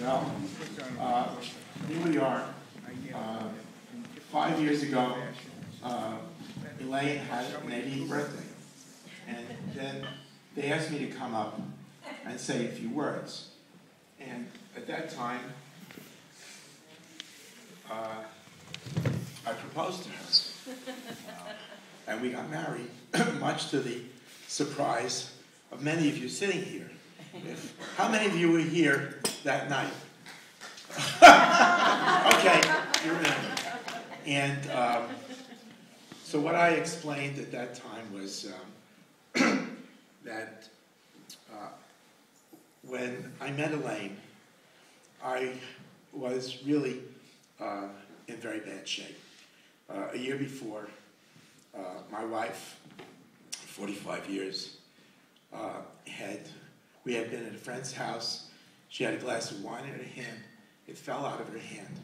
Well, here we are. 5 years ago, Elaine had an 80th birthday. And then they asked me to come up and say a few words. And at that time, I proposed to her. And we got married, much to the surprise of many of you sitting here. How many of you were here that night? Okay, you remember. And so what I explained at that time was that when I met Elaine, I was really in very bad shape. A year before, my wife, 45 years, we had been at a friend's house. She had a glass of wine in her hand. It fell out of her hand,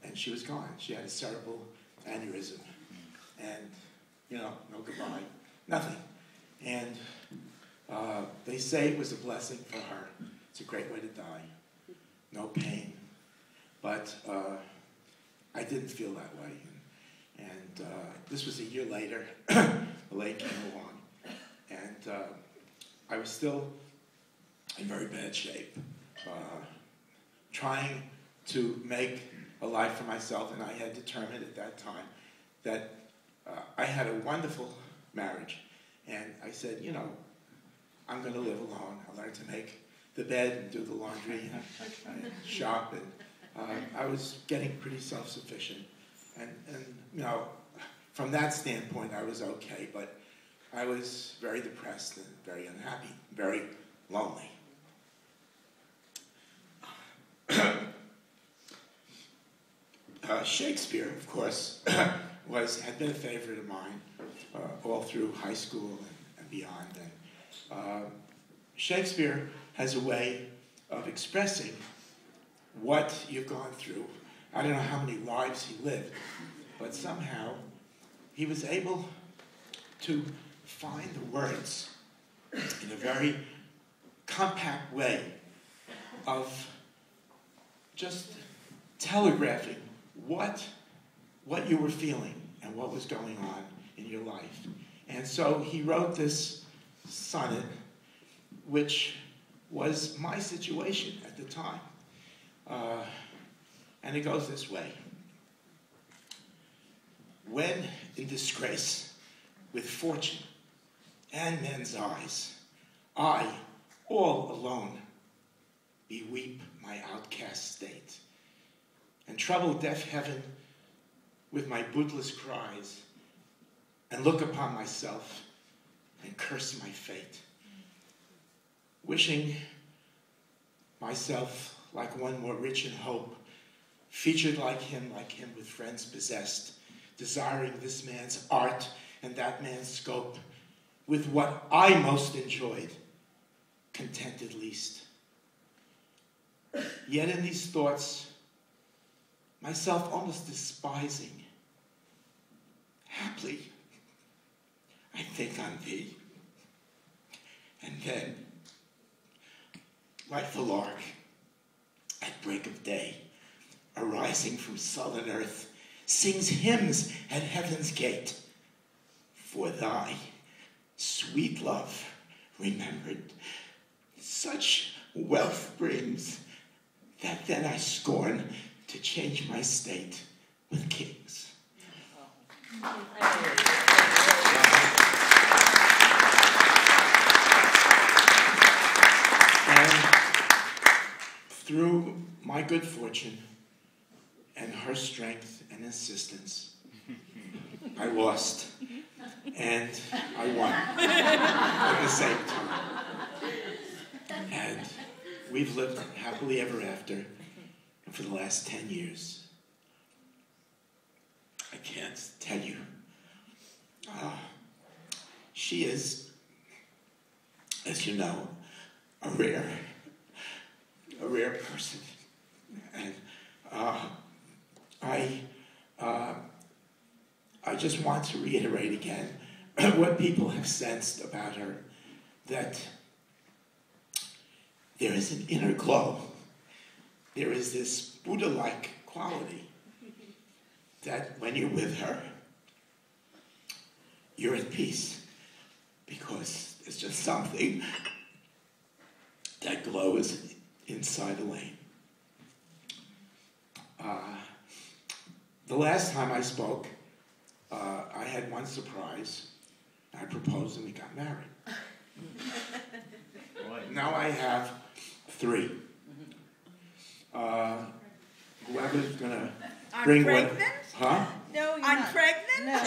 and she was gone. She had a cerebral aneurysm, and, no goodbye, nothing. And they say it was a blessing for her. It's a great way to die. No pain. But I didn't feel that way. And this was a year later. Elaine came along. And I was still in very bad shape, trying to make a life for myself. And I had determined at that time that I had a wonderful marriage. And I said, I'm going to live alone. I learned to make the bed and do the laundry and shop. And I was getting pretty self-sufficient. And from that standpoint, I was okay. But I was very depressed and very unhappy, very lonely. Shakespeare, of course, had been a favorite of mine all through high school and beyond. And Shakespeare has a way of expressing what you've gone through. I don't know how many lives he lived, but somehow he was able to find the words in a very compact way of just telegraphing what you were feeling and what was going on in your life. And so he wrote this sonnet, which was my situation at the time. And it goes this way. When in disgrace, with fortune and men's eyes, I, all alone, beweep my outcast state, and trouble deaf heaven with my bootless cries, and look upon myself and curse my fate, wishing myself like one more rich in hope, featured like him with friends possessed, desiring this man's art and that man's scope, with what I most enjoyed, contented least. Yet in these thoughts, myself almost despising, haply, I think on thee. And then, like the lark, at break of day, arising from sullen earth, sings hymns at heaven's gate. For thy sweet love remembered, such wealth brings, that then I scorn to change my state with kings. And through my good fortune and her strength and insistence, I lost and I won at the same time. And we've lived happily ever after for the last 10 years. I can't tell you. She is, as you know, a rare person. And I just want to reiterate again what people have sensed about her, that there is an inner glow there is this Buddha-like quality that when you're with her, you're at peace, because there's just something that glows inside Elaine. The last time I spoke, I had one surprise. I proposed and we got married. Now I have 3. Whoever's gonna bring one. Huh? No, you're I'm not. pregnant? No.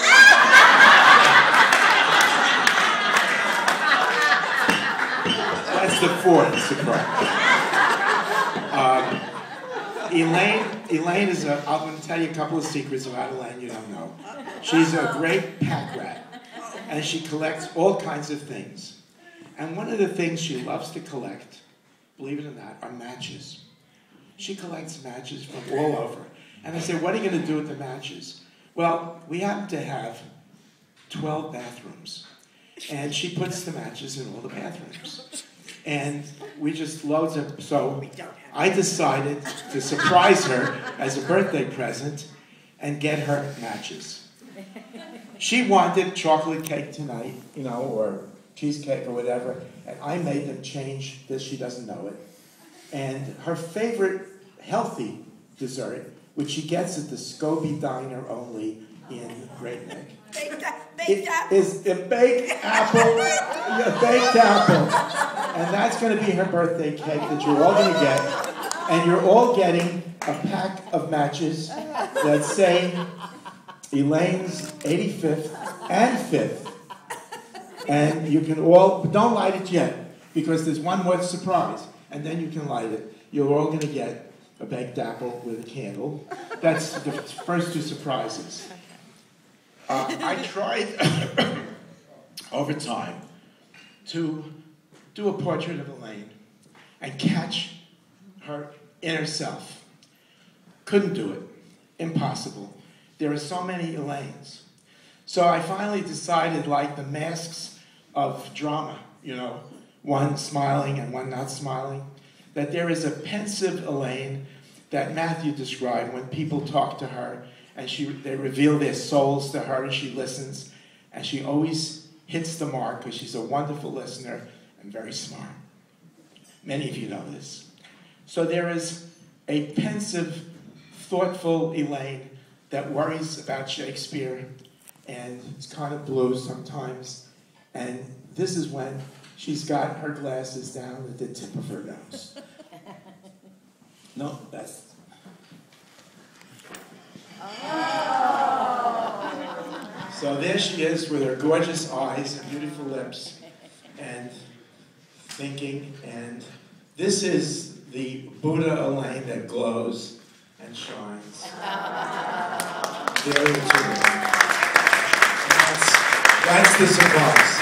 That's the 4th surprise. Elaine is I'm going to tell you a couple of secrets about Elaine you don't know. She's a great pack rat, and she collects all kinds of things. And one of the things she loves to collect, believe it or not, are matches. She collects matches from all over. And I say, what are you going to do with the matches? Well, we happen to have 12 bathrooms. And she puts the matches in all the bathrooms. And we just loads of, so I decided to surprise her as a birthday present and get her matches. She wanted chocolate cake tonight, or cheesecake or whatever, and I made them change this, she doesn't know it. And her favorite healthy dessert, which she gets at the Scobie Diner only in Great Neck, Baked apple. is a baked apple, a baked apple. And that's going to be her birthday cake that you're all going to get. And you're all getting a pack of matches that say Elaine's 85th and 5th. And you can all, don't light it yet, because there's one more surprise, and then you can light it. You're all going to get a baked apple with a candle. That's the first 2 surprises. I tried over time to do a portrait of Elaine and catch her inner self. Couldn't do it. Impossible. There are so many Elaines. So I finally decided, like the masks of drama, one smiling and one not smiling, that there is a pensive Elaine that Matthew described when people talk to her and they reveal their souls to her and she listens, and she always hits the mark because she's a wonderful listener and very smart. Many of you know this. So there is a pensive, thoughtful Elaine that worries about Shakespeare and it's kind of blue sometimes. And this is when she's got her glasses down at the tip of her nose. No, that's... So there she is with her gorgeous eyes and beautiful lips and thinking, and this is the Buddha Elaine that glows and shines. There it is. That's the surprise.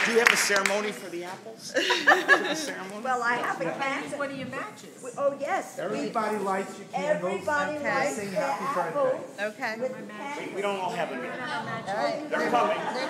Do you have a ceremony for the apples? Do you have a ceremony? Well, I have a candle. What are your matches? Oh, yes. Everybody lights your candles. Everybody Okay. likes Sing the happy birthday. apple Okay. with the candle. We don't all have them yet. All right. They're coming.